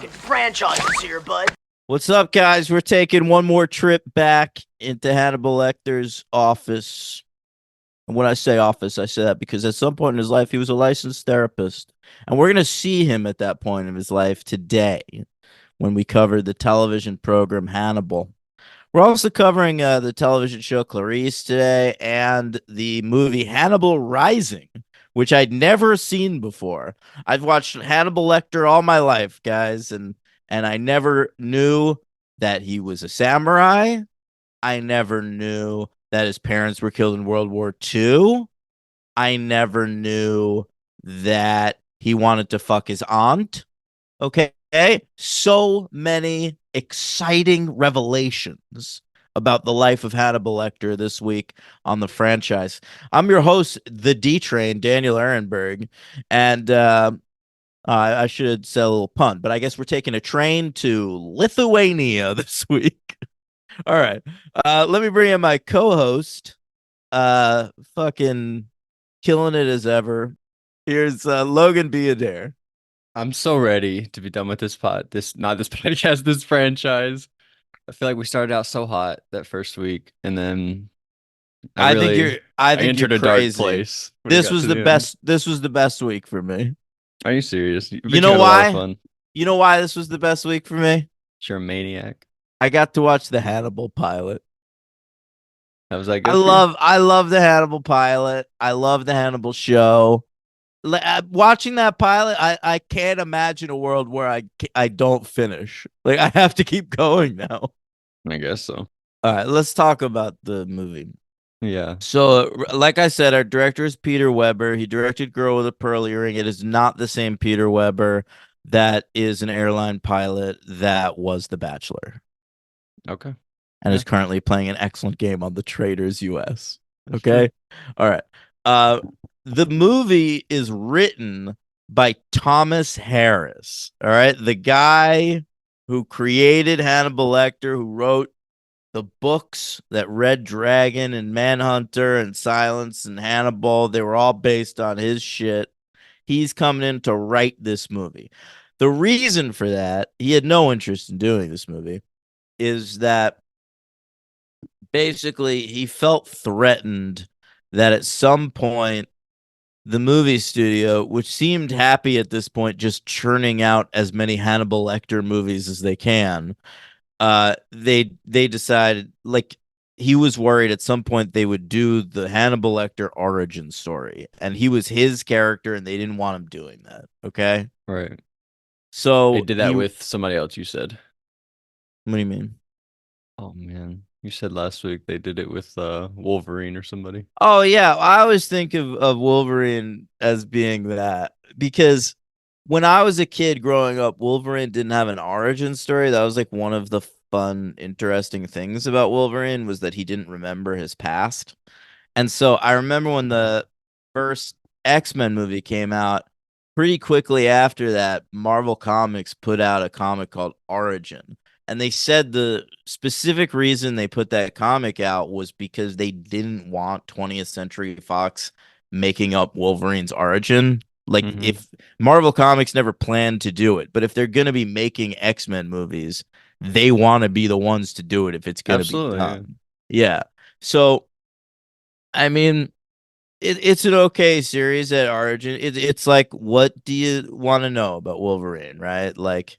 fucking franchises here, bud. What's up, guys? We're taking one more trip back into Hannibal Lecter's office. And when I say office, I say that because at some point in his life, he was a licensed therapist. And we're going to see him at that point in his life today when we cover the television program Hannibal. We're also covering the television show Clarice today and the movie Hannibal Rising, which I'd never seen before. I've watched Hannibal Lecter all my life, guys, and I never knew that he was a samurai. I never knew that his parents were killed in World War II. I never knew that he wanted to fuck his aunt. Okay. So many exciting revelations about the life of Hannibal Lecter this week on the franchise. I'm your host, the D Train, Daniel Ehrenberg, and I should have said a little pun, but I guess we're taking a train to Lithuania this week. All right. Let me bring in my co-host, fucking killing it as ever. Here's Logan Beadair. I'm so ready to be done with not this podcast, this franchise. I feel like we started out so hot that first week, and then I think you're I I think you're entered a dark crazy. place. This was the best. This was the best week for me. Are you serious? You know why? You know why this was the best week for me? You're a maniac. I got to watch the Hannibal pilot. I was like, I love the Hannibal pilot. I love the Hannibal show. Watching that pilot, I can't imagine a world where I don't finish. Like I have to keep going now. I guess so. All right, let's talk about the movie. Yeah. So, like I said, our director is Peter Weber. He directed Girl with a Pearl Earring. It is not the same Peter Weber that is an airline pilot that was The Bachelor. Okay. And is currently playing an excellent game on the Traders US. Okay. All right. The movie is written by Thomas Harris. All right. The guy who created Hannibal Lecter, who wrote the books that Red Dragon and Manhunter and Silence and Hannibal, they were all based on his shit. He's coming in to write this movie. The reason for that, he had no interest in doing this movie, is that basically he felt threatened that at some point the movie studio, which seemed happy at this point just churning out as many Hannibal Lecter movies as they can, they decided, like, he was worried at some point they would do the Hannibal Lecter origin story, and he was his character and they didn't want him doing that. Okay. Right. So They did that with somebody else, you said. What do you mean? Oh man. You said last week they did it with Wolverine or somebody. Oh yeah, I always think of Wolverine as being that, because when I was a kid growing up, Wolverine didn't have an origin story. That was like one of the fun, interesting things about Wolverine, was that he didn't remember his past. And so I remember when the first X-Men movie came out, pretty quickly after that, Marvel Comics put out a comic called Origin. And they said the specific reason they put that comic out was because they didn't want 20th Century Fox making up Wolverine's origin. Like, if Marvel Comics never planned to do it, but if they're going to be making X-Men movies, they want to be the ones to do it if it's going to be done. Yeah. So, I mean, it's an okay series at Origin. It's like, what do you want to know about Wolverine, right? Like,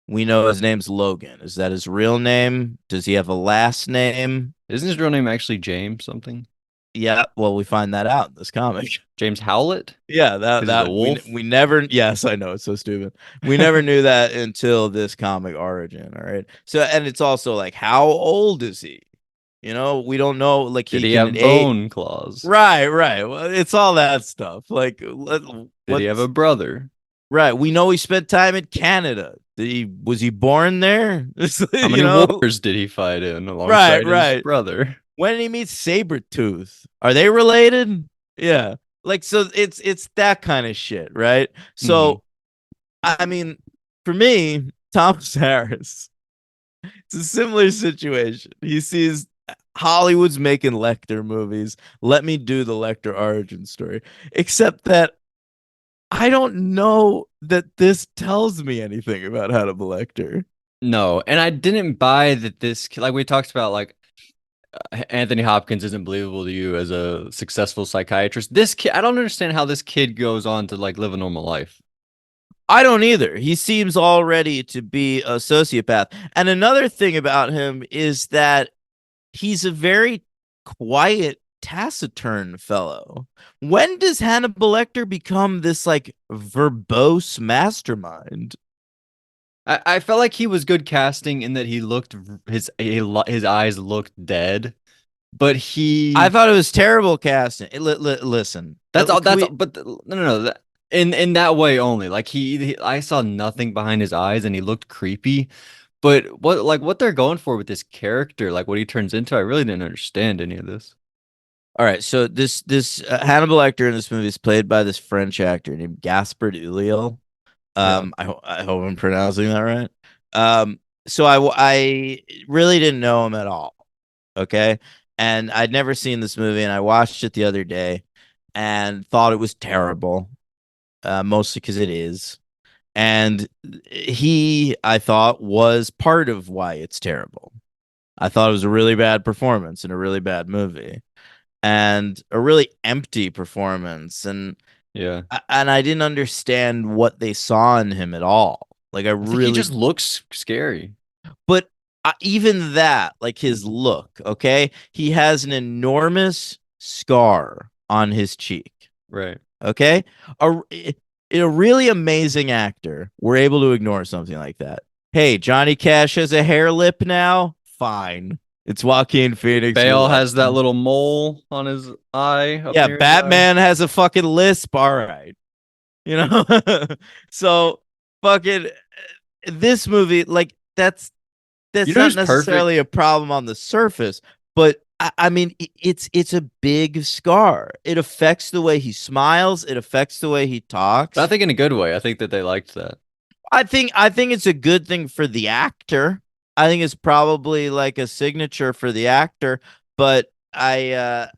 we know his name's Logan. Is that his real name? Does he have a last name? Isn't his real name actually James something? Yeah, well, we find that out in this comic. James Howlett? Yeah, that the wolf? we never. Yes, I know, it's so stupid. We never knew that until this comic Origin. All right. So, and it's also like, how old is he? You know, we don't know. Like, Did he have bone claws? Right. Well, it's all that stuff. Like, did he have a brother? Right. We know he spent time in Canada. Was he born there? How many wars did he fight in alongside his brother? When did he meet Sabretooth? Are they related? Yeah. Like, so it's that kind of shit, right? So, I mean, for me, Thomas Harris, it's a similar situation. He sees Hollywood's making Lecter movies. Let me do the Lecter origin story. Except that I don't know that this tells me anything about Hannibal Lecter. No, and I didn't buy that like we talked about, like Anthony Hopkins isn't believable to you as a successful psychiatrist. This kid, I don't understand how this kid goes on to like live a normal life. I don't either. He seems already to be a sociopath. And another thing about him is that he's a very quiet, taciturn fellow. When does Hannibal Lecter become this like verbose mastermind? I felt like he was good casting in that he looked his eyes looked dead, but I he thought it was terrible casting. Listen, that's all can that's we- all, but no, in that way only. Like I saw nothing behind his eyes and he looked creepy. But what they're going for with this character, like what he turns into, I really didn't understand any of this. All right, so this Hannibal Lecter in this movie is played by this French actor named Gaspard Ulliel. Yeah. I hope I'm pronouncing that right. So I really didn't know him at all. Okay, and I'd never seen this movie, and I watched it the other day, and thought it was terrible. Mostly because it is, and I thought, was part of why it's terrible. I thought it was a really bad performance in a really bad movie, and a really empty performance, Yeah. and I didn't understand what they saw in him at all. Like I I think he really, just looks scary. but even that, like his look, okay, he has an enormous scar on his cheek. Right. Okay, a really amazing actor were able to ignore something like that. Hey, Johnny Cash has a hair lip now. Fine, it's Joaquin Phoenix. We Bale love has that him. little mole on his eye up Yeah, near his eye. Batman has a fucking lisp. All right, you know. So fucking this movie, like You that's know not who's perfect? necessarily a problem on the surface, but I mean, it's a big scar. It affects the way he smiles. It affects the way he But I talks. think in a good way. I think that they liked that. I think it's a good thing for the actor. I think it's probably like a signature for the actor, but I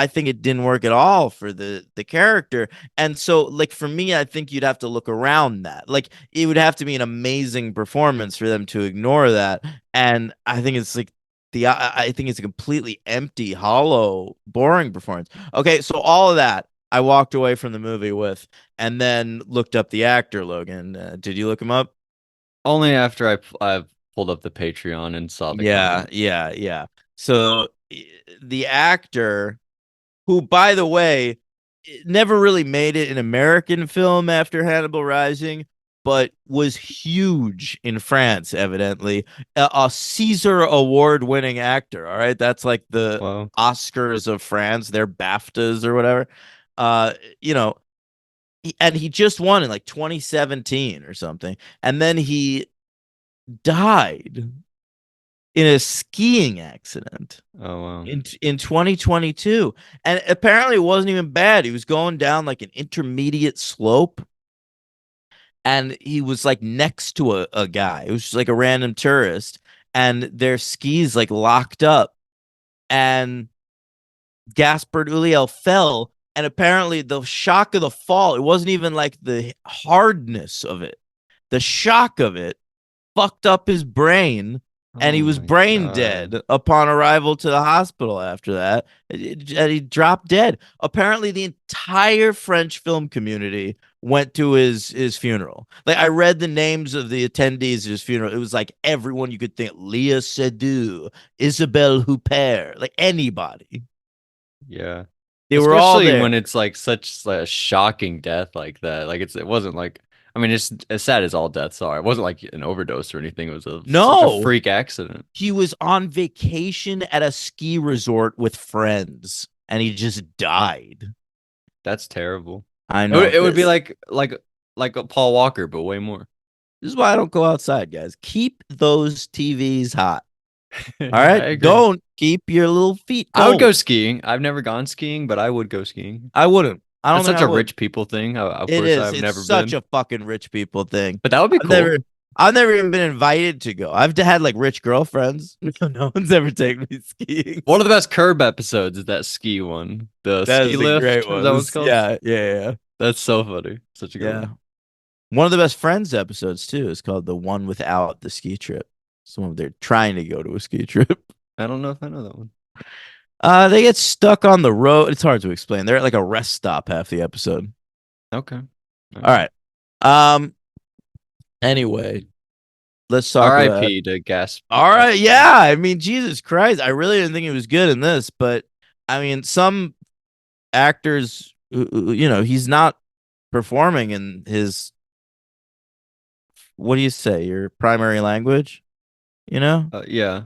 think it didn't work at all for the character. And so like for me, I think you'd have to look around that. Like it would have to be an amazing performance for them to ignore that. And I think it's like I think it's a completely empty, hollow, boring performance. Okay, so all of that I walked away from the movie with, and then looked up the actor Logan. Did you look him up? Only after I pulled up the Patreon and saw the Yeah, comment. yeah, yeah. So the actor, who, by the way, never really made it an American film after Hannibal Rising, but was huge in France, evidently. A Caesar Award winning actor. All right. That's like the Wow. Oscars of France, their BAFTAs or whatever. Uh, you know, and he just won in like 2017 or something. And then he died in a skiing accident Oh wow. in 2022, and apparently it wasn't even bad. He was going down like an intermediate slope, and he was like next to a guy. It was just like a random tourist, and their skis like locked up, and Gaspard Ulliel fell, and apparently the shock of the fall, it wasn't even like the hardness of it, the shock of it fucked up his brain, and he Oh was my brain God. dead upon arrival to the hospital after that. And he dropped dead. Apparently, the entire French film community went to his funeral. Like I read the names of the attendees at his funeral. It was like everyone you could think: Leah Seydoux, Isabelle Huppert, like anybody. Yeah. They were all Especially there. when it's like such a shocking death like that. Like it wasn't like, I mean, it's as sad as all deaths are. It wasn't like an overdose or anything. It was such a No, freak accident. he was on vacation at a ski resort with friends, and he just died. That's terrible. I It would, know it would be this. like a Paul Walker, but way more. This is why I don't go outside, guys. Keep those TVs hot. All I right. agree. Don't keep your little feet I would go cold. skiing. I've never gone skiing, but I would go skiing. I wouldn't. I don't That's think such I a would. rich people thing. Of It course, is. I've It's never such been, a fucking rich people thing. but that would be I've never cool. I've never even been invited to go. I've had like rich girlfriends. No one's ever taken me skiing. One of the best Curb episodes is that ski one. The That ski is a great lift, is one. that what it's called? Yeah, yeah, yeah. That's so funny. Such a good Yeah. one. One of the best friends episodes too is called the one without the ski trip. So when they're trying to go to a ski trip. I don't know if I know that one. They get stuck on the road. It's hard to explain. They're at like a rest stop half the episode. Okay. All All right. right. Um. Anyway, let's talk about. R.I.P. to Gas. All right. Yeah. I mean, Jesus Christ. I really didn't think he was good in this, but I mean, some actors, he's not performing in his. What do you say? Your primary language? You know. Yeah.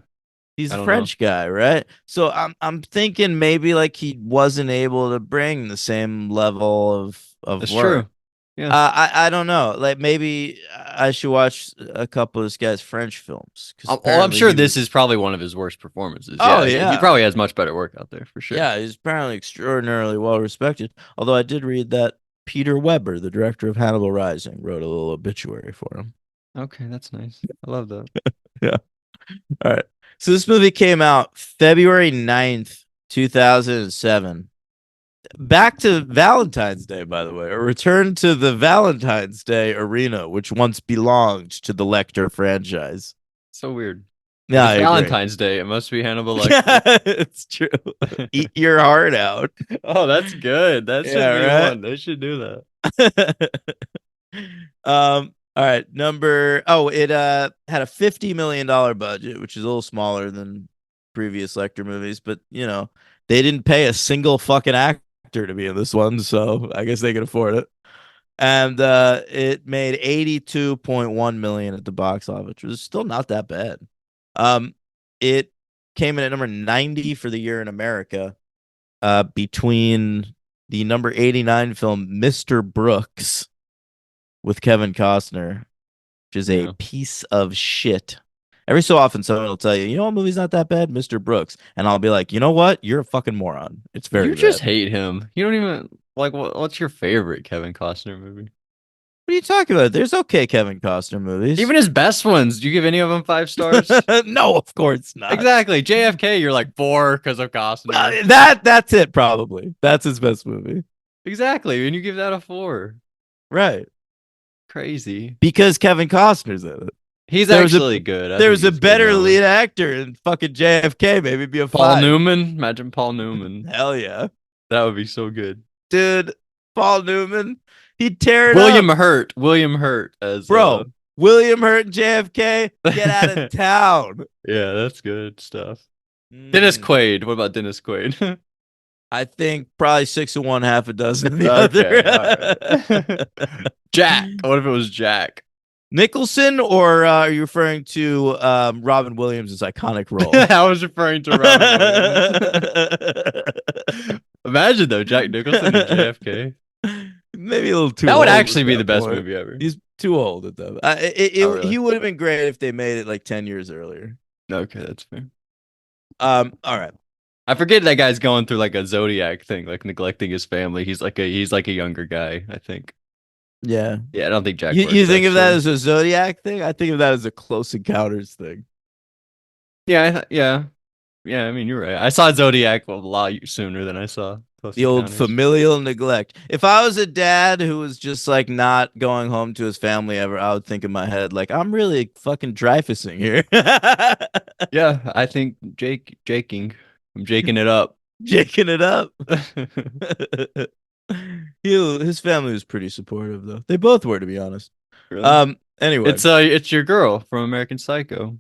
He's I a don't know. French guy, right? So I'm thinking maybe like he wasn't able to bring the same level of That's work. true. Yeah. I don't know. Like maybe I should watch a couple of this guy's French films because I'm apparently sure he this was. is probably one of his worst performances. Oh Yeah. He yeah, probably has much better work out there for sure. yeah. He's apparently extraordinarily well respected. Although I did read that Peter Weber, the director of Hannibal Rising, wrote a little obituary for him. Okay, that's nice. I love that. Yeah. All right. So this movie came out February 9th, 2007. Back to Valentine's Day, by the way, a return to the Valentine's Day arena, which once belonged to the Lecter franchise. So weird. If Yeah, it's I agree. Valentine's Day, it must be Hannibal Lecter. It's true. Eat your heart out. Oh, that's good. That should be Yeah, one. They should do that. right. All right. It had a $50 million budget, which is a little smaller than previous Lecter movies, but they didn't pay a single fucking actor to be in this one, so I guess they could afford it. And it made 82.1 million at the box office, which was still not that bad. It came in at number 90 for the year in America, between the number 89 film Mr. Brooks with Kevin Costner, which is a Yeah. piece of shit. Every so often, someone will tell you, you know what movie's not that bad? Mr. Brooks. And I'll be like, you know what? You're a fucking moron. It's very You just bad. hate him. You don't even like what's your favorite Kevin Costner movie? What are you talking about? There's okay Kevin Costner movies. Even his best ones. Do you give any of them 5 stars? No, of course not. Exactly. JFK, you're like 4 because of Costner. That's it, probably. That's his best movie. Exactly. And you give that a 4. Right. Crazy. Because Kevin Costner's in it. He's There was a- actually good. I There think was a he's good in better that one. lead actor in fucking JFK. Maybe it'd be a Paul 5. Newman. Imagine Paul Newman. Hell yeah. That would be so good. Dude, Paul Newman. He'd tear it William up. Hurt. William Hurt as Bro, William Hurt and JFK, get out of town. yeah, that's good stuff. Dennis Quaid. What about Dennis Quaid? I think probably 6 of one, half a dozen of the Okay, other. Jack. What if it was Jack? Nicholson, or are you referring to Robin Williams' iconic role? I was referring to Robin Williams. Imagine though, Jack Nicholson and JFK. Maybe a little too That old would at actually be that the best point. movie ever. He's too old at that. Oh, really? He would have been great if they made it like 10 years earlier. Okay, that's fair. All right. I forget that guy's going through like a Zodiac thing, like neglecting his family. He's like a younger guy, I think. Yeah. Yeah, I don't think Jack. You think of that actually. as a Zodiac thing? I think of that as a Close Encounters thing. Yeah, yeah. Yeah, I mean, you're right. I saw Zodiac a lot sooner than I saw Close The old Encounters. familial neglect. If I was a dad who was just like not going home to his family ever, I would think in my head, like, I'm really fucking Dreyfusing here. Yeah, I think jaking. I'm jaking it up. Jaking it up. His family was pretty supportive though. They both were, to be honest. Really? Anyway. It's your girl from American Psycho.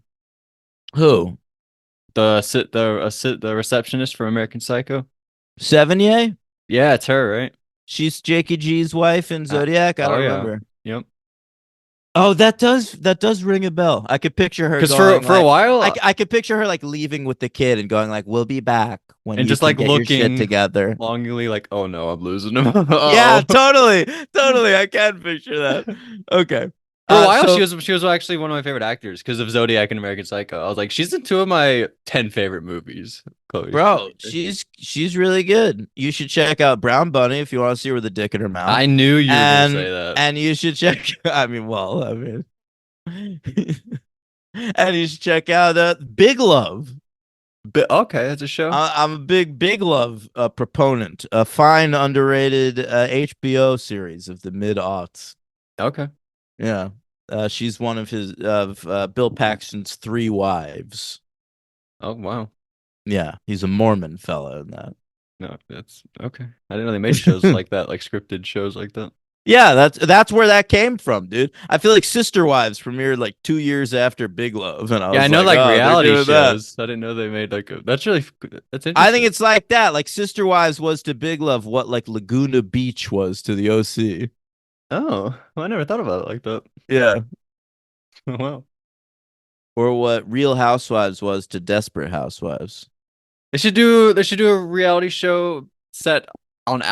Who? The receptionist from American Psycho. Sevigny? Yeah, it's her, right? She's Jakey G's wife in Zodiac. I don't remember. Yep. Oh, that does ring a bell. I could picture her Because going for a while, I could picture her like leaving with the kid and going like, "We'll be back when and you just can like get your looking shit together." longingly, like, oh no, I'm losing him. Yeah, Uh-oh. totally. I can picture that. Okay. For a while, so- she was actually one of my favorite actors because of Zodiac and American Psycho. I was like, she's in 2 of my 10 favorite movies. Chloe Bro, Sevigny. she's really good. You should check out Brown Bunny if you want to see her with a dick in her mouth. I knew you were gonna say that. And you should check. I mean, and you should check out Big Love. But okay, that's a show. I'm a big love proponent. A fine underrated HBO series of the mid aughts. Okay. Yeah, she's one of his of Bill Paxton's three wives. Oh wow. Yeah, he's a Mormon fella in that. No, that's okay. I didn't know they made shows like that, like scripted shows like that. Yeah, that's where that came from, dude. I feel like Sister Wives premiered like 2 years after Big Love, and I Yeah, I was know like, like oh, they're reality doing that. shows. I didn't know they made like a that's really that's I think interesting. it's like that. Like Sister Wives was to Big Love what like Laguna Beach was to the OC. Oh, well, I never thought about it like that. Yeah. Wow. Or what Real Housewives was to Desperate Housewives. They should do a reality show set on the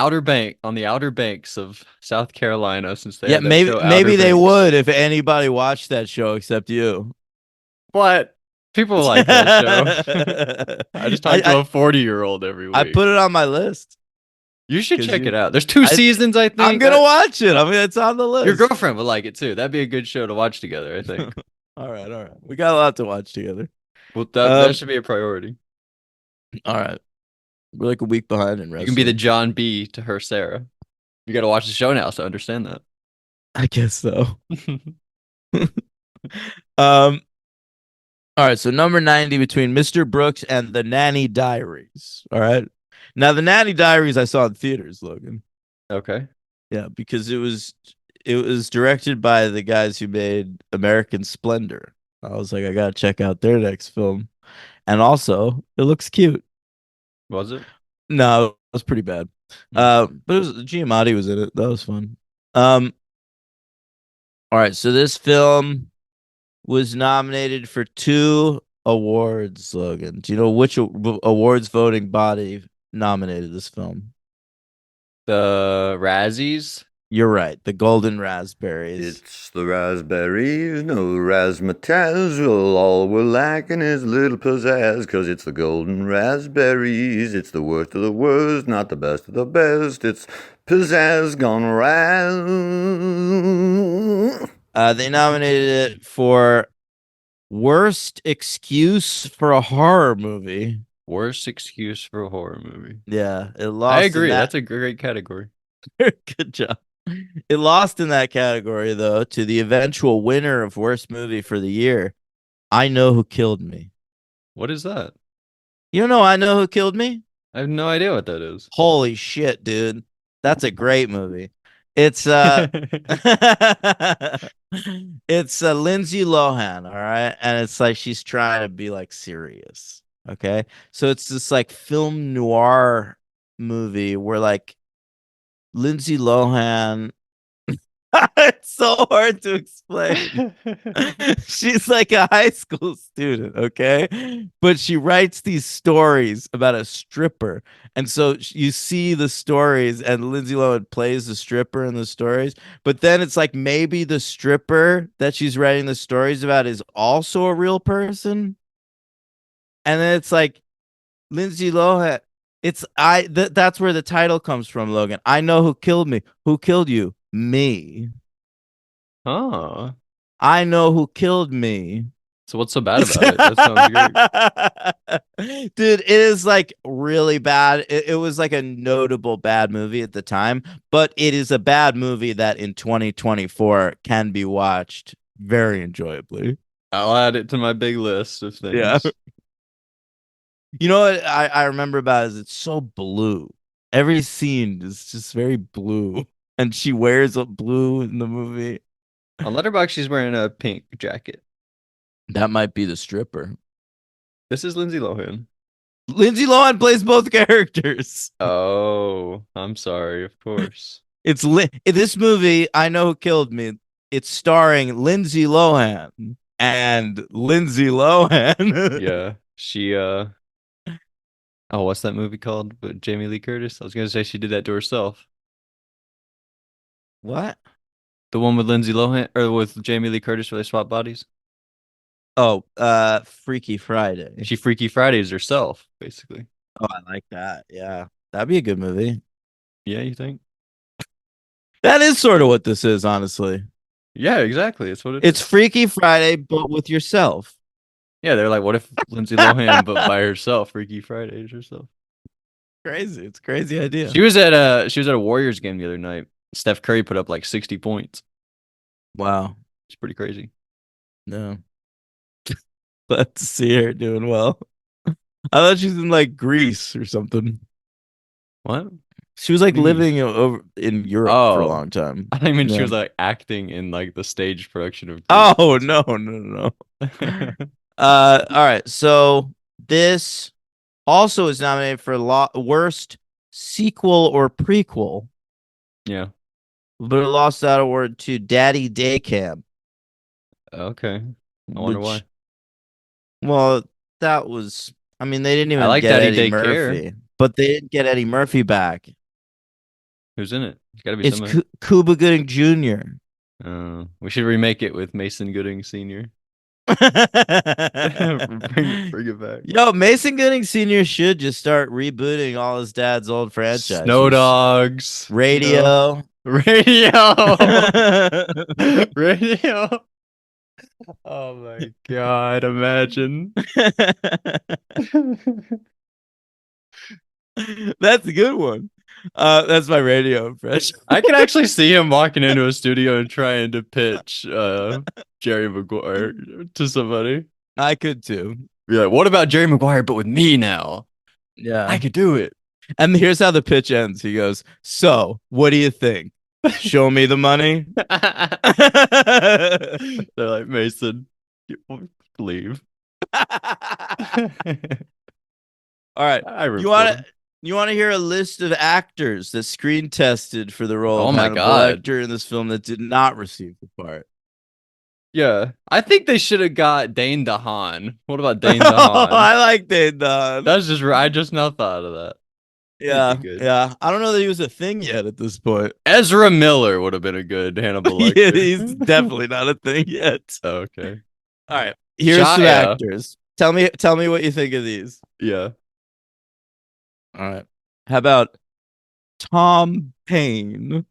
Outer Banks of South Carolina since they Yeah, had that maybe show Outer maybe they Banks. would if anybody watched that show except you. But people like that show. I just talk to I a 40-year-old every I week. put it on my list You should because check it you out. There's two I seasons, I I'm think. gonna watch it. I mean, it's on the Your list. girlfriend would like it too. That'd be a good show to watch together, I think. All right. We got a lot to watch together. Well, that Um, should be a priority. all right. We're like a week behind in You can be the wrestling. John B to her Sarah. You got to watch the show now, so understand that. I guess so. Um, all right, so number 90 between Mr. Brooks and The Nanny Diaries. All right. Now The Nanny Diaries I saw in theaters, Logan. Okay. Yeah, because it was directed by the guys who made American Splendor. I was like, I gotta check out their next film. And also, it looks cute. Was it? No, it was pretty bad. Hmm. But it was Giamatti was in it. That was fun. Um, all right, so this film was nominated for two awards, Logan. Do you know which awards voting body nominated this film? The Razzies. You're right, the Golden Raspberries. It's the raspberries, no razzmatazz. Well, all we're lacking is a little pizzazz, 'cause it's the golden raspberries. It's the worst of the worst, not the best of the best. It's pizzazz gone raz. They nominated it for worst excuse for a horror movie. Worst excuse for a horror movie. Yeah, it I lost in agree. that. That's a great category. Good job. It lost in that category though to the eventual winner of worst movie for the year. I Know Who Killed Me. What is that? You don't know I Know Who Killed Me? I have no idea what that is. Holy shit, dude. That's a great movie. It's it's Lindsay Lohan, all right? And it's like she's trying to be like serious. Okay? So it's this like film noir movie where like Lindsay Lohan it's so hard to explain. She's like a high school student, okay? But she writes these stories about a stripper. And so you see the stories, and Lindsay Lohan plays the stripper in the stories. But then it's like maybe the stripper that she's writing the stories about is also a real person. And then it's like Lindsay Lohan. That's where the title comes from, Logan. I know who killed me. Who killed you? Me. Oh. I know who killed me. So what's so bad about it? That sounds great. Dude, it is like really bad. It was like a notable bad movie at the time, but it is a bad movie that in 2024 can be watched very enjoyably. I'll add it to my big list of Yeah. things. You know what I remember about it is it's so blue. Every scene is just very blue. And she wears a blue in the movie. On Letterboxd, she's wearing a pink jacket. That might be the stripper. This is Lindsay Lohan. Lindsay Lohan plays both characters. Oh, I'm sorry, of course. It's this movie, I Know Who Killed Me. It's starring Lindsay Lohan and Lindsay Lohan. Yeah. She oh, what's that movie called? With Jamie Lee Curtis? I was gonna say she did that to herself. What? The one with Lindsay Lohan or with Jamie Lee Curtis where they swap bodies? Oh, Freaky Friday. She Freaky Fridays herself, basically. Oh, I like that. Yeah. That'd be a good movie. Yeah, you think? That is sort of what this is, honestly. Yeah, exactly. It's what it It's is. Freaky Friday, but with yourself. Yeah, they're like, what if Lindsay Lohan but by herself, Freaky Fridays herself? Crazy. It's a crazy idea. She was at a Warriors game the other night. Steph Curry put up like 60 points. Wow. It's pretty crazy. No. Glad to see her doing well. I thought she was in like Greece or something. What? She was like What do you mean? living over in Europe for a Oh. long time. I mean, she Yeah. was like acting in like the stage production of. Oh no. All right. So this also is nominated for worst sequel or prequel, Yeah. but it lost that award to Daddy Day Camp. Okay. I wonder why. Well, that was. I mean, they didn't I even like get Daddy Eddie Daycare. Murphy, but they didn't get Eddie Murphy back. Who's in it? It's got to be It's somebody. Cuba Gooding Jr. We should remake it with Mason Gooding Sr. bring it back. Yo, Mason Gooding Sr. should just start rebooting all his dad's old franchises. Snow Dogs. Radio. Radio. Radio. Oh my God, imagine. That's a good one. That's my radio impression. I can actually see him walking into a studio and trying to pitch Jerry Maguire to somebody. I could too. Be like, what about Jerry Maguire, but with me now? Yeah. I could do it. And here's how the pitch ends. He goes, "So, what do you think? Show me the money." They're like, Mason, leave. All right. I You want to hear a list of actors that screen tested for the role Oh of my Hannibal God. Lecter in this film that did not receive the part? Yeah, I think they should have got Dane DeHaan. What about Dane Oh, DeHaan? I like Dane DeHaan. That's just I just now thought of that. Yeah, He'd be good. yeah. I don't know that he was a thing yet at this point. Ezra Miller would have been a good Hannibal Yeah, Lecter. he's definitely not a thing yet. Oh, okay. All right, here's some Shia. actors. Tell me what you think of these. Yeah. All right. How about Tom Paine? I'm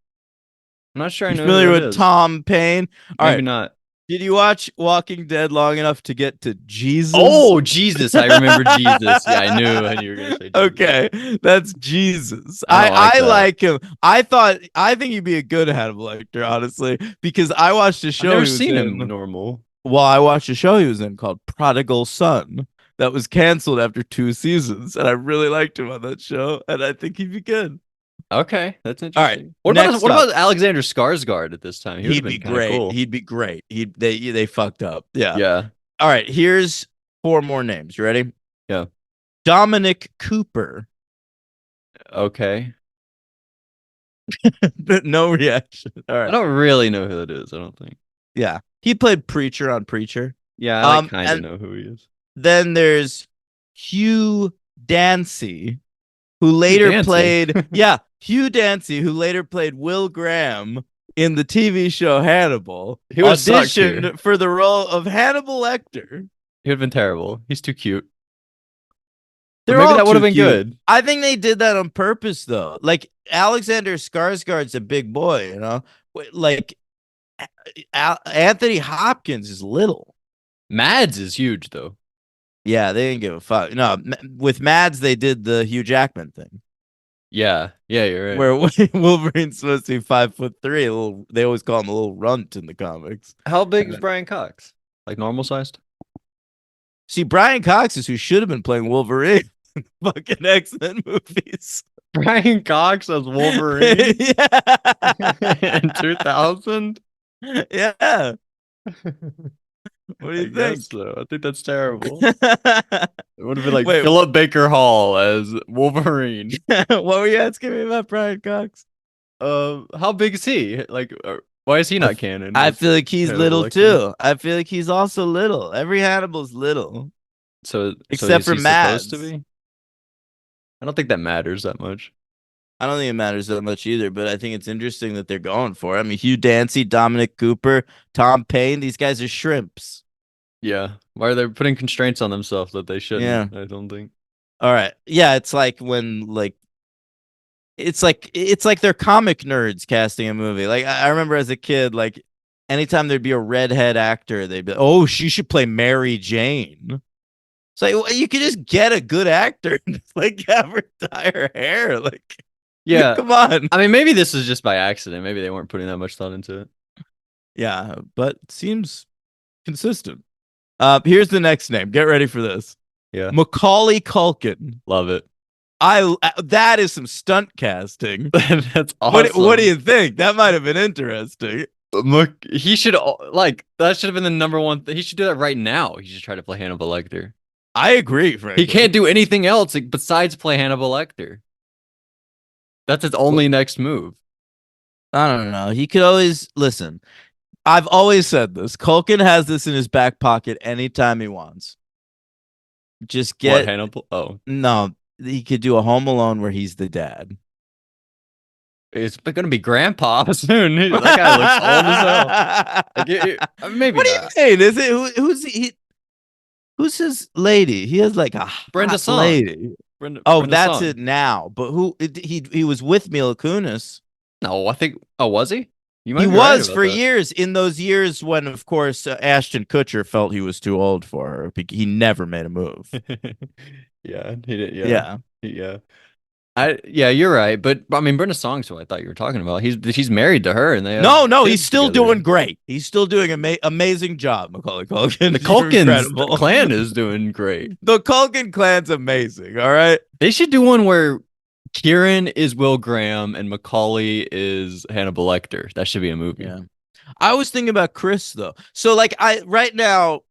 not sure I You know familiar who that with is. Tom Paine? All Maybe right. not. Did you watch Walking Dead long enough to get to Jesus? Oh, Jesus. I remember Jesus. Yeah, I knew when you were going to say Jesus. Okay, that's Jesus. I don't like I that. like him. I think he'd be a good Hannibal Lecter, honestly, because I watched a I've show. never he was seen in. him normal. Well, I watched a show he was in called Prodigal Son that was canceled after 2 seasons, and I really liked him on that show, and I think he'd be good. Okay, that's All right, interesting. What next about up. Alexander Skarsgård at this time? He would He'd have be been kind of great. cool. He'd be great. They fucked up. Yeah. Yeah. All right, here's 4 more names. You ready? Yeah. Dominic Cooper. Okay. No reaction. All I right. don't really know who that is. I don't think. Yeah. He played Preacher on Preacher. Yeah, I kind of and know who he is. Then there's Hugh Dancy, who later Dancy? played Hugh Dancy, who later played Will Graham in the TV show Hannibal. He would suck here. auditioned for the role of Hannibal Lecter. He would have been terrible. He's too cute. They're Maybe all that would have too been cute. good. I think they did that on purpose, though. Like Alexander Skarsgård's a big boy, you know. Like Anthony Hopkins is little. Mads is huge though. Yeah, they didn't give a fuck. No, with Mads they did the Hugh Jackman thing, Yeah, you're right. where Wolverine's supposed to be 5'3". They always call him a little runt in the comics. How big is Brian Cox? Like normal sized? See, Brian Cox is who should have been playing Wolverine in fucking X-Men movies. Brian Cox as Wolverine Yeah. in 2000? Yeah. What do you think? So. I think that's terrible. It would have been like Wait. Philip Baker Hall as Wolverine. What were you asking me about Brian Cox? How big is he? Like, why is he not canon? I feel like he's Hannibal little Lecter? too. I feel like he's also little. Every Hannibal's little. So Except is for he Mads. supposed to be? I don't think that matters that much. I don't think it matters that much either, but I think it's interesting that they're going for it. I mean, Hugh Dancy, Dominic Cooper, Tom Paine, these guys are shrimps. Yeah. Why are they putting constraints on themselves that they shouldn't? Yeah. I don't think. All right. Yeah, it's like when it's like they're comic nerds casting a movie. Like I remember as a kid, like anytime there'd be a redhead actor, they'd be, oh, she should play Mary Jane. It's like, well, you could just get a good actor and just, like, have her dye her hair. Like, Yeah. come on. I mean, maybe this is just by accident. Maybe they weren't putting that much thought into it. Yeah, but it seems consistent. Here's the next name. Get ready for this. Yeah. Macaulay Culkin. Love it. That is some stunt casting. That's awesome. What do you think? That might have been interesting. He should that should have been the number one. He should do that right now. He should try to play Hannibal Lecter. I agree, frankly. He can't do anything else besides play Hannibal Lecter. That's his only next move. I don't know. He could always listen. I've always said this. Culkin has this in his back pocket anytime he wants. Just get What, Hannibal? Oh, no. He could do a Home Alone where he's the dad. it's going to be Grandpa soon. That guy looks old as hell. Like, maybe What do not. you mean? Is it who's his lady? He has like a Brenda hot Song. lady. Brenda That's Song. it now. But he was with Mila Kunis. No, I think. Oh, was he? You might He be right was about for that. years. In those years when, of course, Ashton Kutcher felt he was too old for her. He never made a move. Yeah, he did. Yeah. Yeah. Yeah, you're right. But I mean, Brenda Song's who I thought you were talking about. He's married to her, and they have No, he's kids still together. doing great. He's still doing an amazing job, Macaulay Culkin. The He's Culkin incredible. clan is doing great. The Culkin clan's amazing. All right. They should do one where Kieran is Will Graham and Macaulay is Hannibal Lecter. That should be a movie. Yeah. I was thinking about Chris though. So like right now,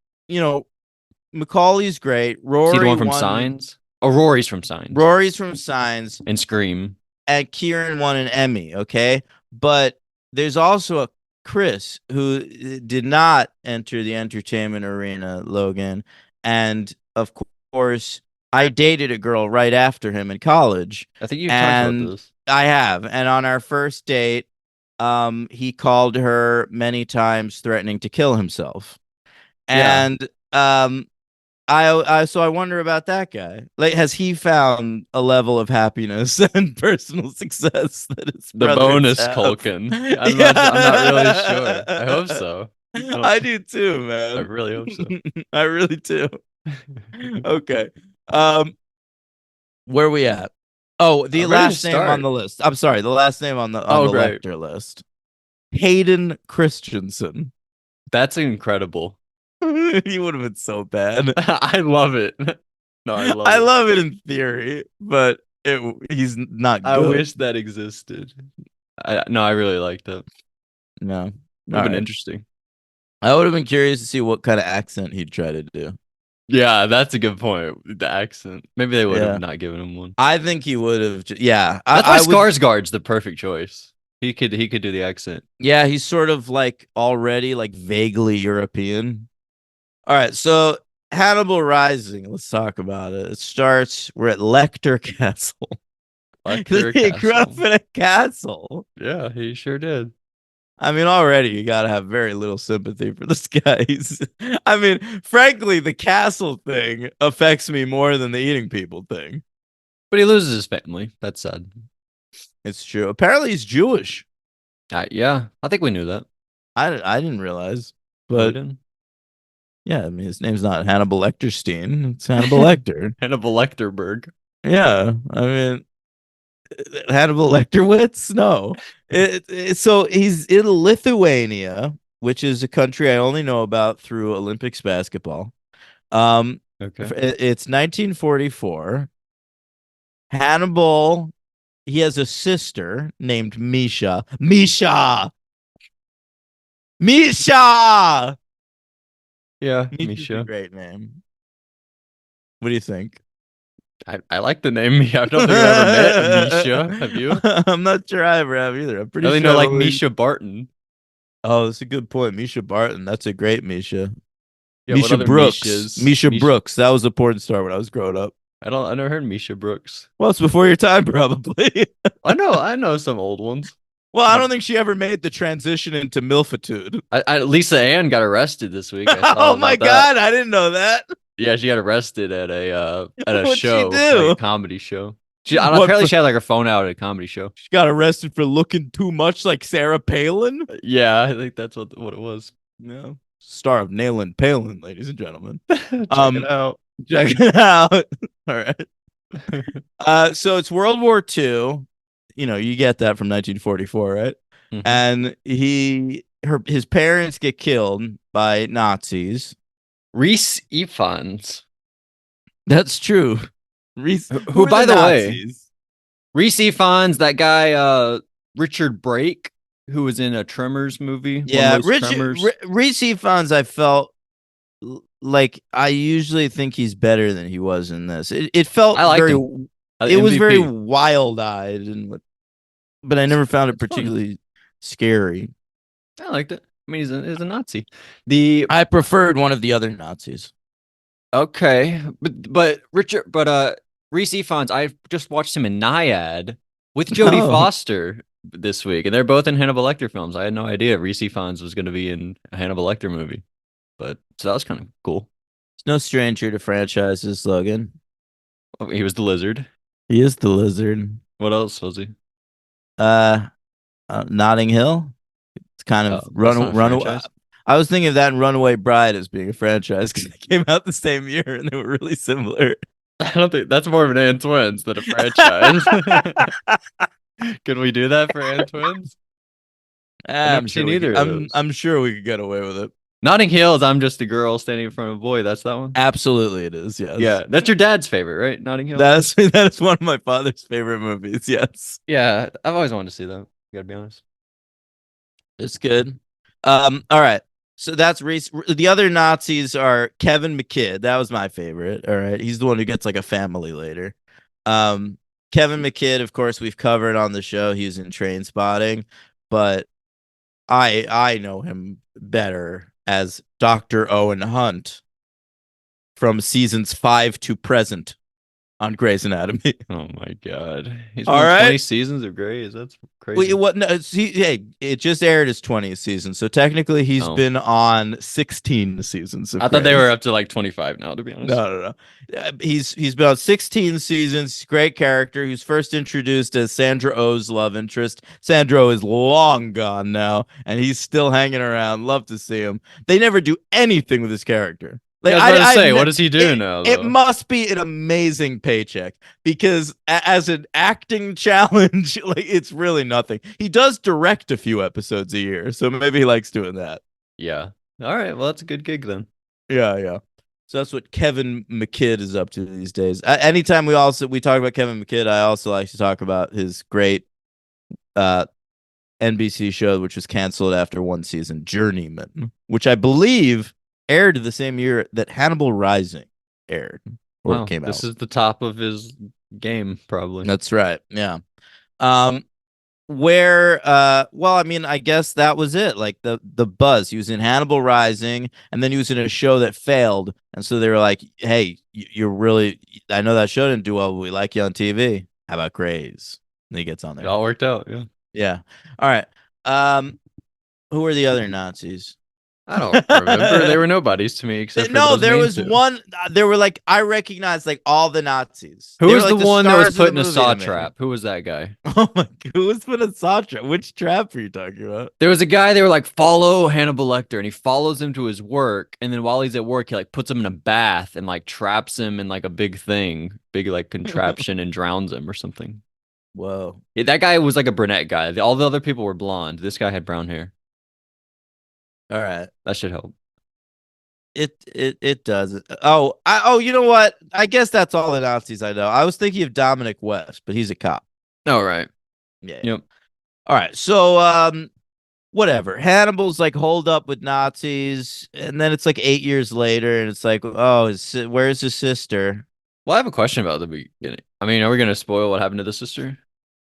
Macaulay's great. Rory Is he the one from won- Signs? Oh, Rory's from Signs. Rory's from Signs, And Scream. and Kieran won an Emmy. Okay, but there's also a Chris who did not enter the entertainment arena, Logan, and of course I dated a girl right after him in college. I think you've talked And about this. I have, and on our first date, he called her many times, threatening to kill himself, Yeah. and so I wonder about that guy. Like, has he found a level of happiness and personal success that his The brothers bonus have? Culkin. I'm not really sure. I hope so. I do too, man. I really hope so. I really do. Okay. Where we at? Oh, the I'm ready to last name on start. the list. I'm sorry, the last name on the Great. Lecter list. Hayden Christensen. That's incredible. He would have been so bad. I love it. No, I love I it. love it in theory, but he's not good. I wish that existed. I really liked it. No. Would have been Alright. interesting. I would have been curious to see what kind of accent he'd try to do. Yeah, that's a good point. The accent. Maybe they would Yeah. have not given him one. I think he would have. Yeah. That's I why would- Skarsgård's the perfect choice. He could do the accent. Yeah, he's sort of like already like vaguely European. All right, so Hannibal Rising. Let's talk about it. It starts. We're at Lecter Castle. Lecter He grew up Castle. in a castle. Yeah, he sure did. I mean, already you gotta have very little sympathy for this guy. I mean, frankly, the castle thing affects me more than the eating people thing. But he loses his family. That's sad. It's true. Apparently, he's Jewish. Yeah, I think we knew that. I didn't realize, We but didn't. yeah, I mean, his name's not Hannibal Lecterstein. It's Hannibal Lecter. Hannibal Lecterberg. Yeah, I mean, Hannibal Lecterwitz? No. So he's in Lithuania, which is a country I only know about through Olympics basketball. Okay. It's 1944. Hannibal, he has a sister named Misha. Misha! Misha! Yeah, Misha's a Misha. great name. What do you think? I like the name. I don't think I've ever met Misha. Have you? I'm not sure I ever have either. I'm I pretty only sure know I've like only- Misha Barton. Oh, that's a good point. Misha Barton. That's a great Misha. Yeah, what Misha other Brooks. Mishas? Misha Brooks. That was a porn star when I was growing up. I never heard Misha Brooks. Well, it's before your time, probably. I know some old ones. Well, I don't think she ever made the transition into milfitude. Lisa Ann got arrested this week. I saw Oh about my that. God, I didn't know that. Yeah, she got arrested at a What'd she show, do? like a comedy show. Apparently she had like her phone out at a comedy show. She got arrested for looking too much like Sarah Palin. Yeah, I think that's what it was. No, star of Nailin' Palin, ladies and gentlemen. Check it out. Check it out. All right. So it's World War II. You know, you get that from 1944, right? Mhm. And his parents get killed by Nazis. Reese Ifans. That's true. Who are by the way, Nazis? Reese Ifans, that guy Richard Brake, who was in a Tremors movie. Yeah, Tremors. Reese Ifans, I felt like I usually think he's better than he was in this. It felt I liked very him. it was very MVP. wild-eyed but I never found it It's fun. particularly scary. I liked it. I mean, he's a Nazi. I preferred one of the other Nazis. Okay, but Reese Ifans, I just watched him in Naiad with Jodie Oh. Foster this week, and they're both in Hannibal Lecter films. I had no idea Reese Ifans was going to be in a Hannibal Lecter movie, so that was kind of cool. He's no stranger to franchises, Logan. Oh, he was the lizard. He is the lizard. What else was he? Notting Hill. It's kind of That's not a run. franchise? I was thinking of that and Runaway Bride as being a franchise because they came out the same year and they were really similar. I don't think that's more of an Ann Twins than a franchise. Can we do that for Ann Twins? I'm seen either of those. I'm sure we could get away with it. Notting Hill is I'm Just a Girl Standing in Front of a Boy. That's that one? Absolutely, it is. Yes. Yeah, that's your dad's favorite, right? Notting Hill? that is one of my father's favorite movies. Yes, Yeah, I've always wanted to see that. Gotta be honest. it's good. All right. So that's Reese. The other Nazis are Kevin McKidd. That was my favorite. All right, he's the one who gets like a family later. Kevin McKidd, of course, we've covered on the show. He was in Train Spotting, but I know him better as Dr. Owen Hunt from seasons 5 to present on Grey's Anatomy. Oh my god. He's All been right. 20 seasons of Grey's. That's crazy. Wait, what? No, hey, it just aired his 20th season, so technically he's been on 16 seasons. Of I thought they Grey's. were up to like 25 now, to be honest. No. He's been on 16 seasons. Great character. He was first introduced as Sandra Oh's love interest. Sandra Oh is long gone now, and he's still hanging around. Love to see him. They never do anything with his character. Like, I was about to say, what does he do now? It Though? must be an amazing paycheck because as an acting challenge, like it's really nothing. He does direct a few episodes a year, so maybe he likes doing that. Yeah. All right. Well, that's a good gig then. Yeah. So that's what Kevin McKidd is up to these days. Anytime we talk about Kevin McKidd, I also like to talk about his great NBC show, which was canceled after one season, Journeyman, which I believe aired the same year that Hannibal Rising aired or came out. This is the top of his game, probably. That's right. Yeah. Well, I mean, I guess that was it. Like the buzz. He was in Hannibal Rising, and then he was in a show that failed, and so they were like, "Hey, you're really. I know that show didn't do well, but we like you on TV. How about Grey's?" And he gets on there. It all worked out. Yeah. Yeah. All right. Who are the other Nazis? I don't remember. They were nobodies to me except for No, those there main was two. one. There were like I recognized like all the Nazis. Who They was were, the like, one that was stars put of in a the movie saw to me. trap? Who was that guy? Oh my god, who's put a saw trap? Which trap are you talking about? There was a guy. They were like, follow Hannibal Lecter, and he follows him to his work. And then while he's at work, he like puts him in a bath and like traps him in like a big like contraption, and drowns him or something. Whoa. Yeah, that guy was like a brunette guy. All the other people were blonde. This guy had brown hair. All right. That should help. It does. Oh, you know what? I guess that's all the Nazis I know. I was thinking of Dominic West, but he's a cop. Oh, right. Yeah. Yep. All right. So whatever. Hannibal's like holed up with Nazis, and then it's like 8 years later, and it's like, oh, where's his sister? Well, I have a question about the beginning. I mean, are we gonna spoil what happened to the sister?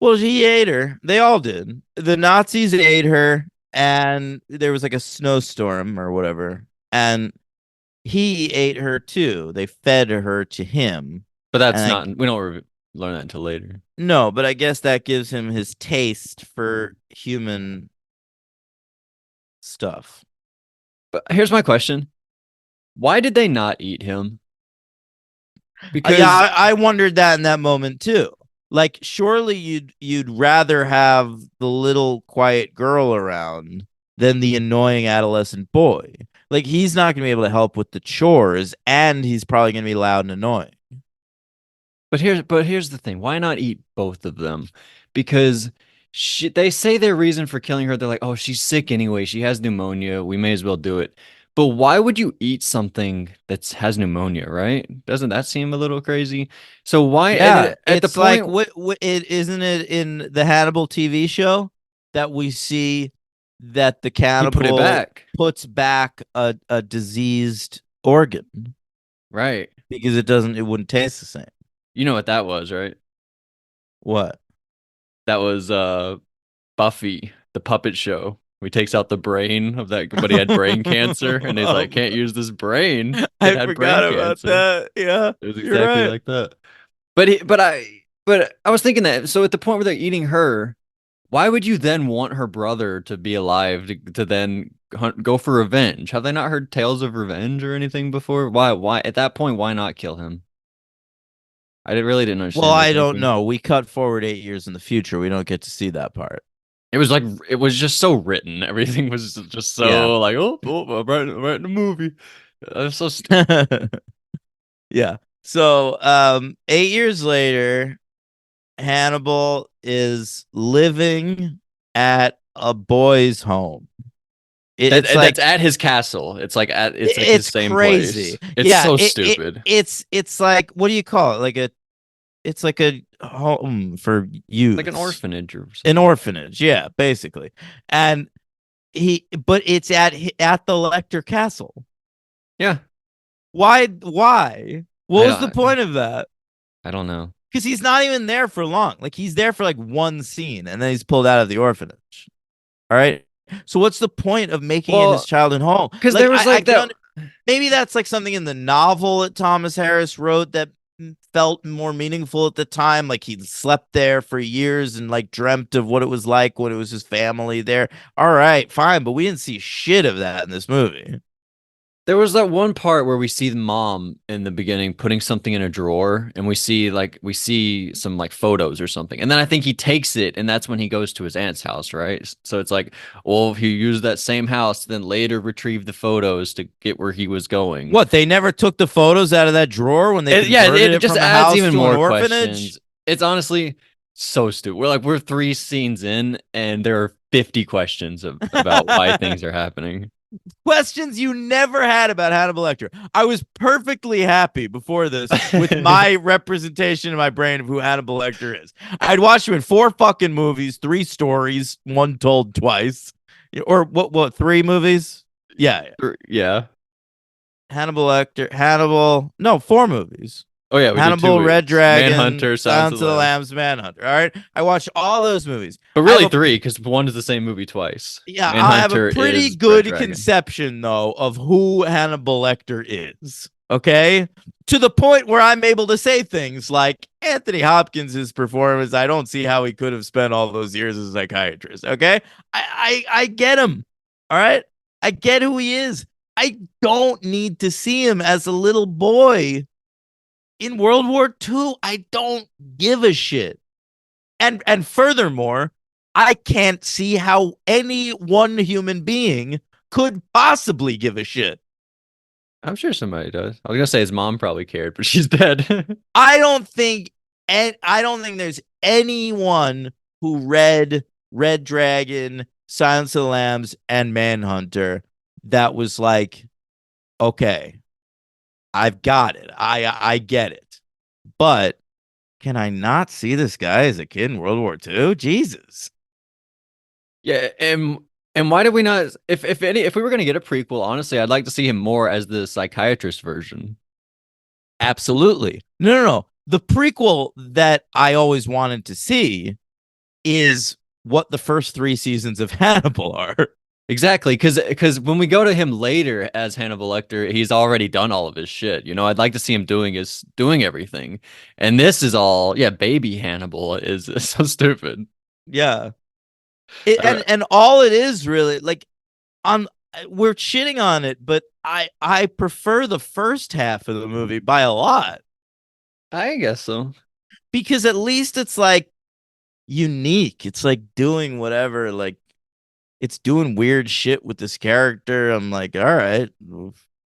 Well, he ate her. They all did. The Nazis ate her, and there was like a snowstorm or whatever, and he ate her too. They fed her to him. But that's And not. We don't learn that until later. No, but I guess that gives him his taste for human stuff. But here's my question: why did they not eat him? Because Yeah, I wondered that in that moment too. Like, surely you'd rather have the little quiet girl around than the annoying adolescent boy. Like, he's not going to be able to help with the chores, and he's probably going to be loud and annoying. But here's the thing. Why not eat both of them? Because they say their reason for killing her. They're like, oh, she's sick anyway. She has pneumonia. We may as well do it. But why would you eat something that has pneumonia, right? Doesn't that seem a little crazy? So why Yeah, at the it's like point it isn't it in the Hannibal TV show that we see that the he put it cannibal back? puts back a diseased organ Right. because it wouldn't taste the same. You know what that was, right? What? That was Buffy, the puppet show. He takes out the brain of that, but he had brain cancer, and he's like, "Can't use this brain. It I had forgot brain about cancer." that. Yeah, It was you're exactly right. like that. But I was thinking that. So at the point where they're eating her, why would you then want her brother to be alive to then go for revenge? Have they not heard tales of revenge or anything before? Why at that point? Why not kill him? Really didn't Well, understand their I don't thinking. know. We cut forward 8 years in the future. We don't get to see that part. It was like it was just so written. Everything was just Yeah. so like, I'm writing a movie. That's so stupid. Yeah. So, 8 years later, Hannibal is living at a boy's home. It's like That's at his castle. It's like his it's same crazy. place. It's Yeah, so stupid. it's like, what do you call it? It's like a home for Like an youths, orphanage or an something. orphanage. Yeah, basically. And but it's at the Lecter Castle. Yeah. Why? Why? What I was the don't point of that? I don't know. Because he's not even there for long. Like, he's there for like one scene, and then he's pulled out of the orphanage. All right. So what's the point of making it his Well, childhood home? because Like, there was I like that. maybe that's like something in the novel that Thomas Harris wrote that felt more meaningful at the time. Like, he slept there for years and like dreamt of what it was like when it was his family there. All right, fine, but we didn't see shit of that in this movie. There was that one part where we see the mom in the beginning putting something in a drawer, and we see some like photos or something. And then I think he takes it, and that's when he goes to his aunt's house, right? So it's like, well, he used that same house, then later retrieved the photos to get where he was going. What, they never took the photos out of that drawer when they Yeah, converted it it just from a adds house even to an more orphanage? questions. It's honestly so stupid. We're 3 scenes in, and there are 50 questions about why things are happening. Questions you never had about Hannibal Lecter. I was perfectly happy before this with my representation in my brain of who Hannibal Lecter is. I'd watched him in 4 fucking movies, 3 stories, one told twice. Or what, 3 movies? Yeah. Yeah. Hannibal Lecter, Hannibal, no, 4 movies. Oh yeah, we did Hannibal, 2 Red movies. Dragon, Manhunter, Silence of Silence the of the Lambs. Lambs, Manhunter. All right. I watched all those movies. But I have really a 3, because one is the same movie twice. Yeah, I have a Manhunter pretty is Red good Dragon. conception, though, of who Hannibal Lecter is. Okay. To the point where I'm able to say things like Anthony Hopkins' performance. I don't see how he could have spent all those years as a psychiatrist. Okay. I get him. All right. I get who he is. I don't need to see him as a little boy in World War II. I don't give a shit. And furthermore, I can't see how any one human being could possibly give a shit. I'm sure somebody does. I was gonna say his mom probably cared, but she's dead. I don't think and I don't think there's anyone who read Red Dragon, Silence of the Lambs, and Manhunter that was like, okay, I've got it. I get it. But can I not see this guy as a kid in World War II? Jesus. Yeah, and why did we not? If we were gonna get a prequel, honestly, I'd like to see him more as the psychiatrist version. Absolutely. No. The prequel that I always wanted to see is what the first 3 seasons of Hannibal are. Exactly, because when we go to him later as Hannibal Lecter, he's already done all of his shit. You know, I'd like to see him doing everything, and this is all baby Hannibal is so stupid. Yeah. Uh, And all it is really like on we're shitting on it, but I prefer the first half of the movie by a lot. I guess so. because at least it's like unique. It's like doing whatever, like it's doing weird shit with this character. I'm like, all right,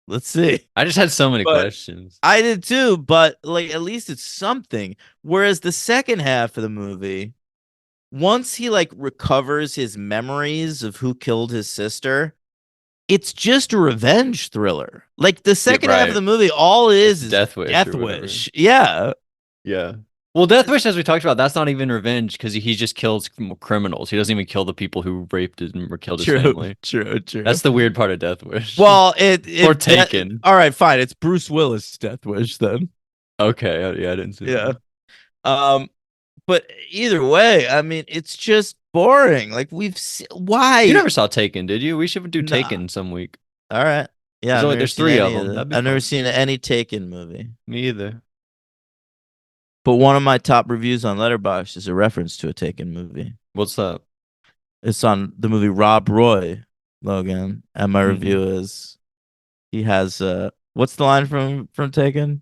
let's see. I just had so many But questions. I did too, but like at least it's something. Whereas the second half of the movie, once he like recovers his memories of who killed his sister, it's just a revenge thriller. Like the second half of right. the movie, all it is Death Wish Death or whatever. Wish. Yeah. Yeah. Well, Death Wish, as we talked about, that's not even revenge because he just kills criminals. He doesn't even kill the people who raped him or killed his family. True. That's the weird part of Death Wish. Well, or Taken. All right, fine. It's Bruce Willis' Death Wish then. Okay. Yeah, I didn't see Yeah. that. But either way, I mean, it's just boring. Like we've seen why. You never saw Taken, did you? We should do Nah. Taken some week. All right. Yeah, There's 3 of them. That'd be I've never fun. seen any Taken movie. Me either. But one of my top reviews on Letterboxd is a reference to a Taken movie. What's that? It's on the movie Rob Roy, Logan. And my Mhm. review is he has what's the line from Taken?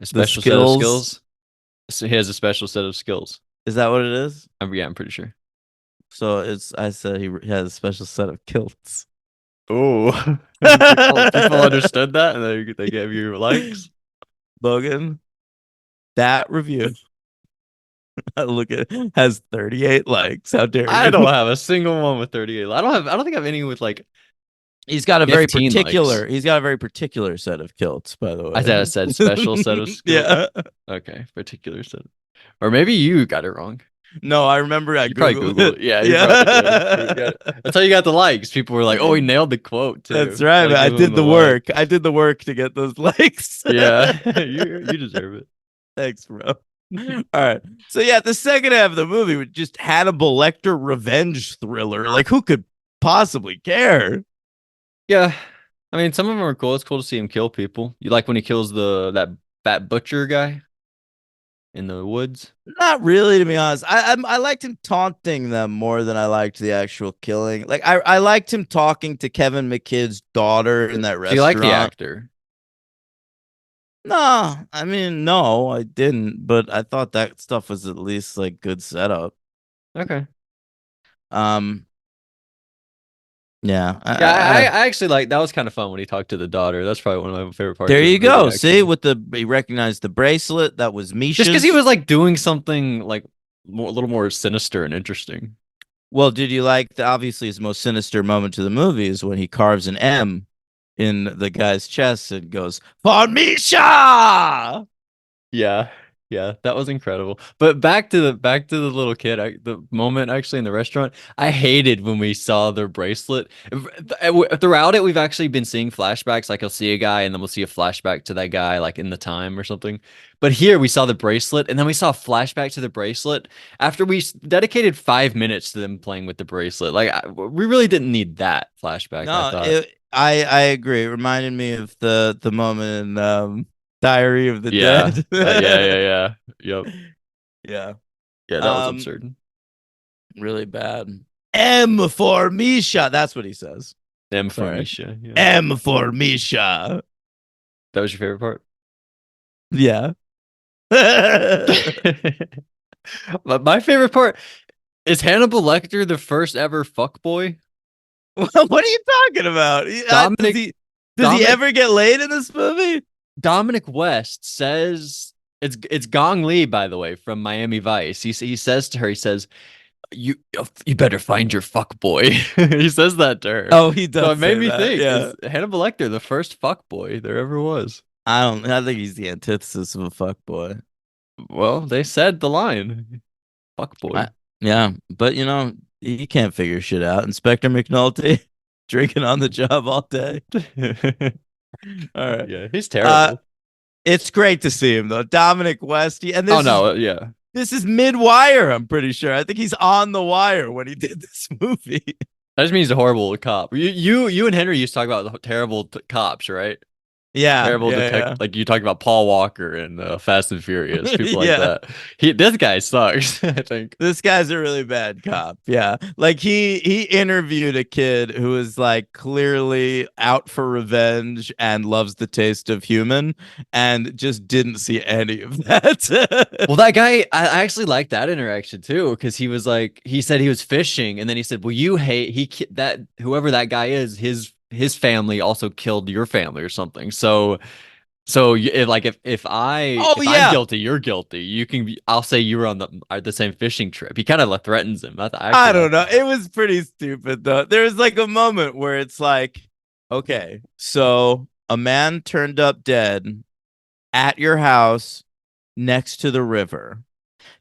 A special set of skills? So he has a special set of skills. Is that what it is? Yeah, I'm pretty sure. So I said he has a special set of kilts. Oh, people understood that and they gave you likes. Logan, that review look at has 38 likes. How dare you? I don't have a single one with 38. I don't think I have any with like. He's got a very 15 particular. likes. He's got a very particular set of kilts, by the way. I said special set of skills. Yeah. Okay, particular set. Or maybe you got it wrong. No, I remember I You probably Googled Googled it. it. Yeah, you probably did. That's how you got the likes. People were like, "Oh, he nailed the quote too." That's right. Gotta Man. I give did him the a work. I did the work to get those likes. like. Yeah, you deserve it. Thanks, bro. All right. So yeah, the second half of the movie was just Hannibal Lecter revenge thriller. Like, who could possibly care? Yeah, I mean, some of them are cool. It's cool to see him kill people. You like when he kills that fat butcher guy in the woods? Not really, to be honest. I liked him taunting them more than I liked the actual killing. Like I liked him talking to Kevin McKidd's daughter in that Do restaurant. you like the actor? No, I mean, no, I didn't. But I thought that stuff was at least like good setup. Okay. Yeah. I actually like that was kind of fun when he talked to the daughter. That's probably one of my favorite parts. There of the you movie, go. actually. See, with he recognized the bracelet. That was Misha's. Just because he was like doing something like a little more sinister and interesting. Well, did you like obviously his most sinister moment to the movie is when he carves an M in the guy's chest and goes, "For Misha!" Yeah, that was incredible. But back to the little kid, the moment actually in the restaurant, I hated when we saw their bracelet. Throughout it, we've actually been seeing flashbacks. Like, I'll see a guy, and then we'll see a flashback to that guy, like in the time or something. But here, we saw the bracelet, and then we saw a flashback to the bracelet after we dedicated 5 minutes to them playing with the bracelet. Like, we really didn't need that flashback. No, I agree. It reminded me of the moment in Diary of the Dead. Yeah. Yep. Yeah. Yeah, that was absurd. Really bad. M for Misha. That's what he says. M for Sorry. Misha. Yeah. M for Misha. That was your favorite part? Yeah. But my favorite part is Hannibal Lecter the first ever fuckboy? What are you talking about? Does he ever get laid in this movie? Dominic West says it's Gong Li, by the way, from Miami Vice. He says to her, he says, you better find your fuck boy. He says that to her. Oh, he does. So it made me that. think, Yeah. is Hannibal Lecter the first fuck boy there ever was? I think he's the antithesis of a fuck boy. Well, they said the line. Fuck boy. Yeah, but he can't figure shit out. Inspector McNulty drinking on the job all day. All right. Yeah, he's terrible. It's great to see him though. Dominic West. Yeah. This is mid-wire, I'm pretty sure. I think he's on the wire when he did this movie. That just means a horrible cop. You and Henry used to talk about the terrible cops, right? Yeah, Terrible yeah, detective. Like you talk about Paul Walker and Fast and Furious, people like Yeah. that. This guy sucks. I think. This guy's a really bad cop. Yeah. Like he interviewed a kid who is like clearly out for revenge and loves the taste of human and just didn't see any of that. Well, that guy, I actually liked that interaction too, because he was like, he said he was fishing, and then he said, "Well, you hate that whoever that guy is, his family also killed your family or something." So if like Oh if I'm yeah. guilty, you're guilty. You can be, I'll say you were on the same fishing trip. He kind of threatens him. I I actually don't like know. that. It was pretty stupid though. There was like a moment where it's like, okay, so a man turned up dead at your house next to the river.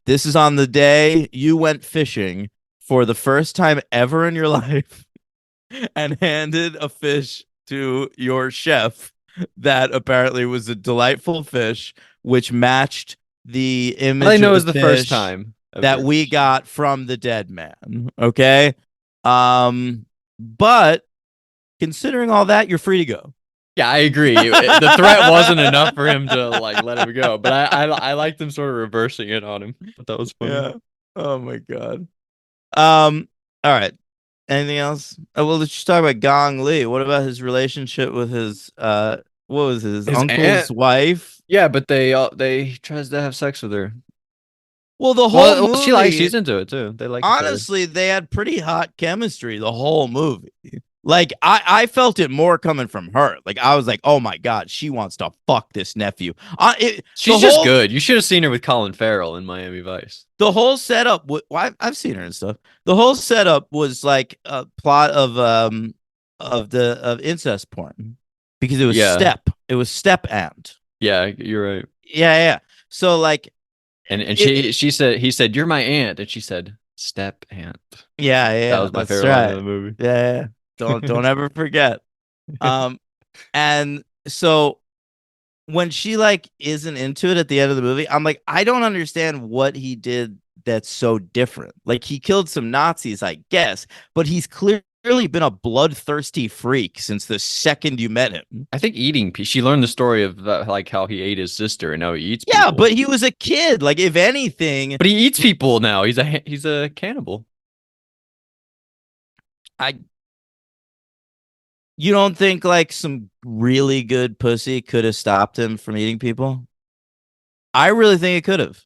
This is on the day you went fishing for the first time ever in your life and handed a fish to your chef that apparently was a delightful fish, which matched the How do I image know of it the was the first fish time of that your we got from the dead man. Okay. But considering all that, you're free to go. Yeah, I agree. The threat wasn't enough for him to like let him go, but I liked him sort of reversing it on him. But that was funny. Yeah. Oh my god. All right. Anything else? Well, let's just talk about Gong Li. What about his relationship with his what was his His uncle's aunt. wife? Yeah, but they tries to have sex with her. Well, the whole Well, she likes. movie, She's into it too. They like each other. honestly, they had pretty hot chemistry the whole movie. Like I felt it more coming from her. Like I was like, oh my god, she wants to fuck this nephew. She's just good. You should have seen her with Colin Farrell in Miami Vice. The whole setup. Well, I've seen her and stuff. The whole setup was like a plot of incest porn because it was Yeah, step. It was step aunt. yeah, you're right. Yeah, yeah. So like, And it, she said he said you're my aunt, and she said step aunt. yeah, That yeah. was my That's favorite line of right. the movie. Yeah, yeah. Don't ever forget. Um, and so when she like isn't into it at the end of the movie, I'm like, I don't understand what he did that's so different. Like he killed some Nazis, I guess, but he's clearly been a bloodthirsty freak since the second you met him. I think eating. She learned the story of like how he ate his sister and now he eats Yeah, people. but he was a kid. Like if anything, But he eats people now. He's a cannibal. I you don't think like some really good pussy could have stopped him from eating people? I really think it could have.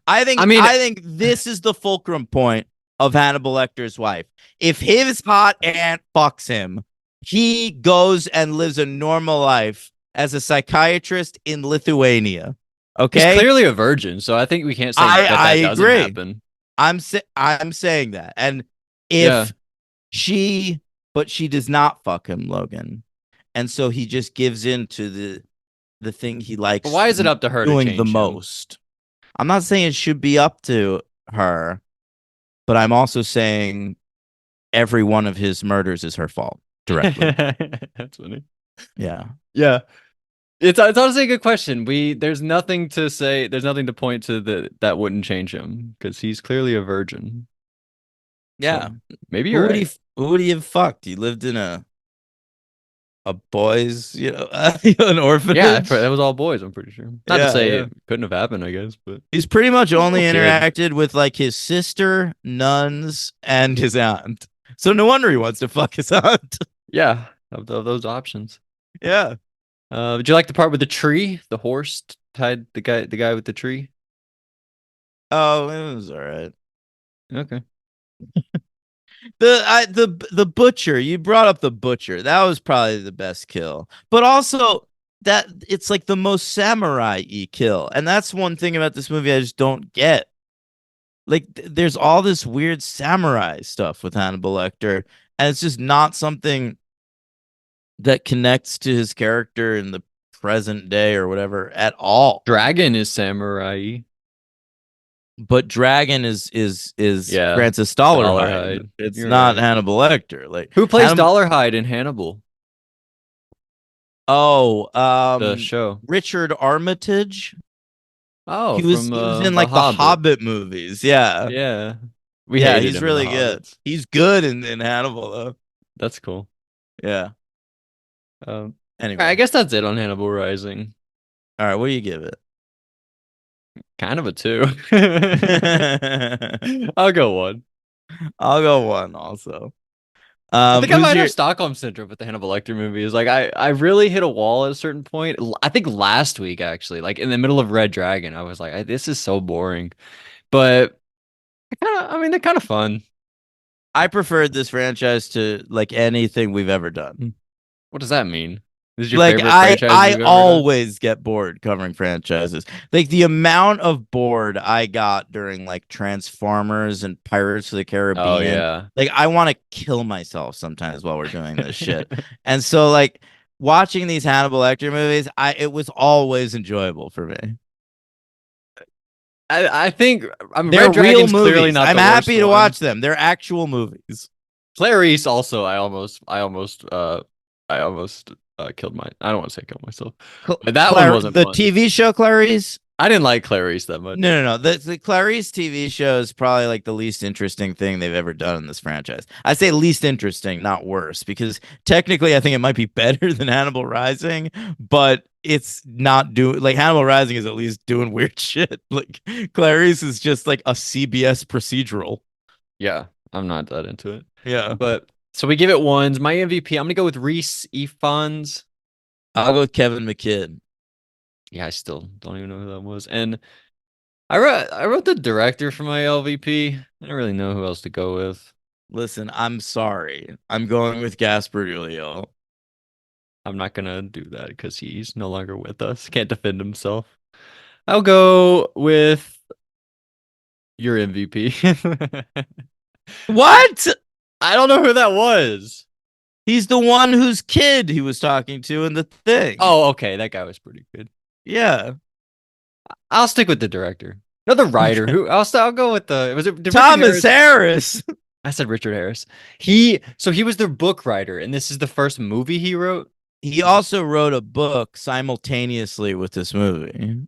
I mean, I think this is the fulcrum point of Hannibal Lecter's wife. If his hot aunt fucks him, he goes and lives a normal life as a psychiatrist in Lithuania. he's Okay? clearly a virgin, so I think we can't say I that doesn't agree. happen. I'm saying that. And Yeah. if but she does not fuck him, Logan. And so he just gives in to the thing he likes But why is it up to her to doing change the him? most. I'm not saying it should be up to her, but I'm also saying every one of his murders is her fault directly. That's funny. Yeah. Yeah. It's honestly a good question. There's nothing to say. There's nothing to point to that wouldn't change him because he's clearly a virgin. Yeah. So maybe you're right. Who would he have fucked? He lived in a boys, an orphanage. Yeah, that was all boys. I'm pretty sure. Not to Yeah, say yeah. it couldn't have happened, I guess, but He's pretty much only Little kid. interacted with like his sister, nuns, and his aunt. So no wonder he wants to fuck his aunt. yeah, of those options. Yeah. Would you like the part with the tree? The horse tied the guy with the tree. Oh, it was all right. Okay. The butcher, you brought up the butcher. That was probably the best kill. But also that it's like the most samurai-y kill. And that's one thing about this movie I just don't get. Like there's all this weird samurai stuff with Hannibal Lecter, and it's just not something that connects to his character in the present day or whatever at all. Dragon is samurai. But Dragon is Yeah, Francis Dollarhide. Dollarhide. It's You're not right. Hannibal Lecter. Like Who plays Dollarhide in Hannibal? Oh, The show. Richard Armitage. Oh, He was in like the Hobbit movies. Yeah. Yeah. Yeah, hated he's him in really The good. Hobbits. He's good in Hannibal though. That's cool. Yeah. Anyway, I guess that's it on Hannibal Rising. all right, what do you give it? Kind of a 2. I'll go 1. I'll go 1 also. I think I Who's might your have Stockholm Syndrome with the Hannibal Lecter movies. Like I really hit a wall at a certain point. I think last week actually, like in the middle of Red Dragon, I was like, this is so boring. But I mean, they're kind of fun. I preferred this franchise to like anything we've ever done. What does that mean? This is your Like favorite I franchise I you've ever done? always get bored covering franchises. Like the amount of bored I got during like Transformers and Pirates of the Oh Caribbean. yeah. Like I want to kill myself sometimes while we're doing this shit. And so like watching these Hannibal Lecter movies, it was always enjoyable for me. I think They're Red real Dragon's clearly movies. not I'm the worst happy to one. watch them. They're actual movies. Clarice also, I almost killed mine. I don't want to say killed myself, but that one wasn't The fun. TV show Clarice. I didn't like Clarice that much. No. The Clarice TV show is probably like the least interesting thing they've ever done in this franchise. I say least interesting, not worse, because technically I think it might be better than Hannibal Rising, but it's not doing like Hannibal Rising is at least doing weird shit. Like Clarice is just like a CBS procedural. Yeah, I'm not that into it. Yeah. But so we give it 1s. My MVP, I'm gonna go with Reese Ifans. I'll go with Kevin McKidd. Yeah, I still don't even know who that was. And I wrote the director for my LVP. I don't really know who else to go with. Listen, I'm sorry. I'm going with Gasper Julio. I'm not gonna do that because he's no longer with us. Can't defend himself. I'll go with your MVP. What? I don't know who that was. He's the one whose kid he was talking to in the thing. Oh, okay. That guy was pretty good. Yeah. I'll stick with the director. No, the writer. I'll go with the. Was it did Richard Thomas Harris? Harris. I said Richard Harris. So he was the book writer, and this is the first movie he wrote. He also wrote a book simultaneously with this movie.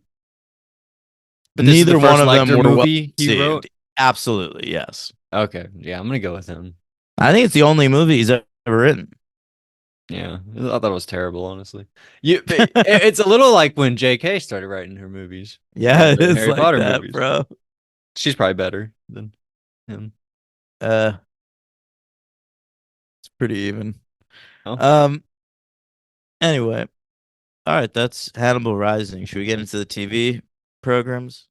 But this is Neither the first one of them Lecter were well movie he wrote. received. Absolutely, yes. Okay, yeah, I'm gonna go with him. I think it's the only movie he's ever written. Yeah, I thought it was terrible, honestly. It's a little like when J.K. started writing her movies. Yeah, it The is Harry like Potter that, movies. bro. She's probably better than him. It's pretty even. Oh. Anyway, all right, that's Hannibal Rising. Should we get into the TV programs?